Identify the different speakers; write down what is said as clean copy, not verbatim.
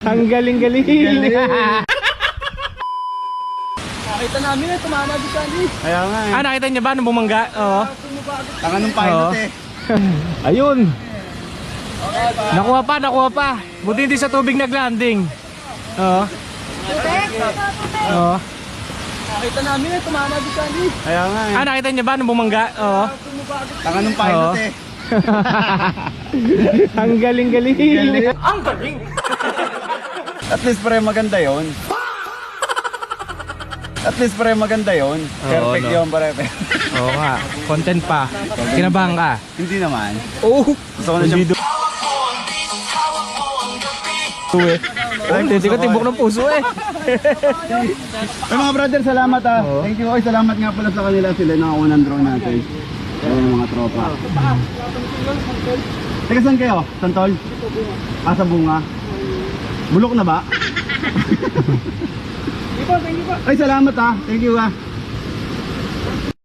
Speaker 1: Ang galing-galing.
Speaker 2: Nakita namin na tumama di siya ni.
Speaker 3: Kaya nga eh.
Speaker 1: Ah, nakita niya ba nung bumangga? Oo.
Speaker 3: Tanga nung pilot
Speaker 1: Oo.
Speaker 3: eh.
Speaker 1: Ayun. Nakuha pa. Buti hindi sa tubig naglanding. Oo. Oo.
Speaker 2: Nakita namin na tumama di siya ni.
Speaker 3: Kaya nga eh.
Speaker 1: Ah, nakita niya ba nung bumangga? Oo.
Speaker 3: Tanga nung pilot
Speaker 1: Oo.
Speaker 3: eh.
Speaker 1: Ang galing-galing.
Speaker 2: Ang galing!
Speaker 3: At least pre maganda yon. At least pre maganda yon. Perfect
Speaker 1: no?
Speaker 3: yun pare.
Speaker 1: Oo nga. Content pa. Kinabahan ka.
Speaker 3: Hindi naman.
Speaker 1: Oo.
Speaker 3: Gusto ko na siya.
Speaker 1: Hindi ko tibok ng puso eh.
Speaker 3: Ay mga brother, salamat ah.
Speaker 1: Oo.
Speaker 3: Thank you. Oy, salamat nga pala sa kanila. Sila yung nakaunang drone natin. Ayun mga tropa. Teka, saan kayo? Santol? Ah, sa bunga. Bulok na ba?
Speaker 2: Thank you po.
Speaker 3: Ay, salamat ah. Thank you ah.